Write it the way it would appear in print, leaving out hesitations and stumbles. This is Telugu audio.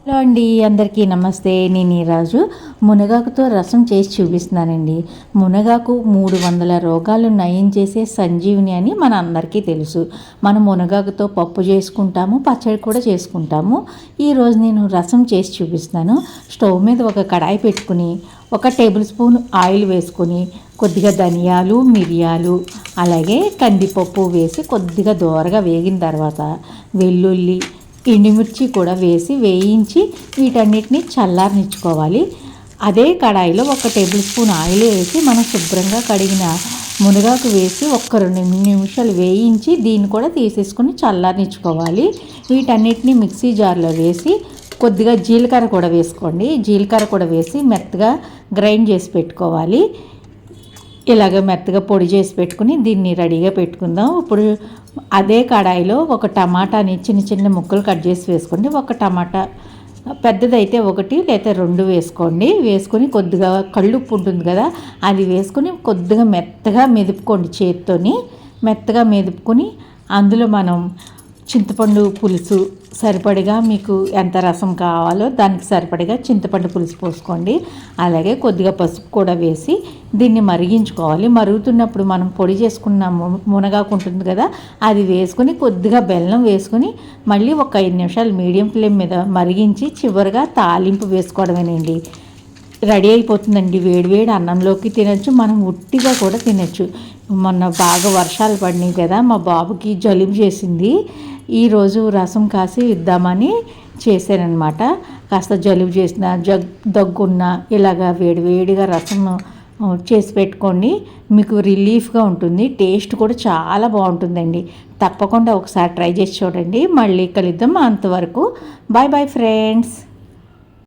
హలో అండి, అందరికీ నమస్తే. నేను ఈరోజు మునగాకుతో రసం చేసి చూపిస్తున్నానండి. మునగాకు 300 రోగాలు నయం చేసే సంజీవిని అని మన అందరికీ తెలుసు. మనం మునగాకుతో పప్పు చేసుకుంటాము, పచ్చడి కూడా చేసుకుంటాము. ఈరోజు నేను రసం చేసి చూపిస్తున్నాను. స్టవ్ మీద ఒక కడాయి పెట్టుకుని 1 టేబుల్ స్పూన్ ఆయిల్ వేసుకొని కొద్దిగా ధనియాలు, మిరియాలు, అలాగే కందిపప్పు వేసి కొద్దిగా దోరగా వేగిన తర్వాత వెల్లుల్లి, ఎండుమిర్చి కూడా వేసి వేయించి వీటన్నిటిని చల్లారనిచ్చుకోవాలి. అదే కడాయిలో 1 టేబుల్ స్పూన్ ఆయిల్ వేసి మనం శుభ్రంగా కడిగిన మునగాకు వేసి 2 నిమిషాలు వేయించి దీన్ని కూడా తీసేసుకొని చల్లారనిచ్చుకోవాలి. వీటన్నిటిని మిక్సీ జార్లో వేసి కొద్దిగా జీలకర్ర కూడా వేసుకోండి. జీలకర్ర కూడా వేసి మెత్తగా గ్రైండ్ చేసి పెట్టుకోవాలి. ఇలాగ మెత్తగా పొడి చేసి పెట్టుకుని దీన్ని రెడీగా పెట్టుకుందాం. ఇప్పుడు అదే కడాయిలో 1 టమాటాని చిన్న చిన్న ముక్కలు కట్ చేసి వేసుకోండి. 1 టమాటా పెద్దదైతే 1 లేదా 2 వేసుకోండి. వేసుకొని కొద్దిగా కళ్ళుప్పు ఉంటుంది కదా, అది వేసుకొని కొద్దిగా మెత్తగా మెదుపుకోండి. చేత్తోని మెత్తగా మెదుపుకొని అందులో మనం చింతపండు పులుసు సరిపడిగా మీకు ఎంత రసం కావాలో దానికి సరిపడిగా చింతపండు పులుసు పోసుకోండి. అలాగే కొద్దిగా పసుపు కూడా వేసి దీన్ని మరిగించుకోవాలి. మరుగుతున్నప్పుడు మనం పొడి చేసుకున్న మునగాకు ఉంటుంది కదా, అది వేసుకొని కొద్దిగా బెల్లం వేసుకొని మళ్ళీ 5 నిమిషాలు మీడియం ఫ్లేమ్ మీద మరిగించి చివరిగా తాలింపు వేసుకోవడమేనండి. రెడీ అయిపోతుందండి. వేడివేడి అన్నంలోకి తినచ్చు, మనం ఉట్టిగా కూడా తినచ్చు. మొన్న బాగా వర్షాలు పడినాయి కదా, మా బాబుకి జలుబు చేసింది. ఈరోజు రసం కాసి ఇద్దామని చేశానన్నమాట. కాస్త జలుబు చేసిన దగ్గున్న ఇలాగా వేడివేడిగా రసం చేసి పెట్టుకోండి. మీకు రిలీఫ్గా ఉంటుంది. టేస్ట్ కూడా చాలా బాగుంటుందండి. తప్పకుండా ఒకసారి ట్రై చేసి చూడండి. మళ్ళీ కలుద్దాం. అంతవరకు బాయ్ బాయ్ ఫ్రెండ్స్.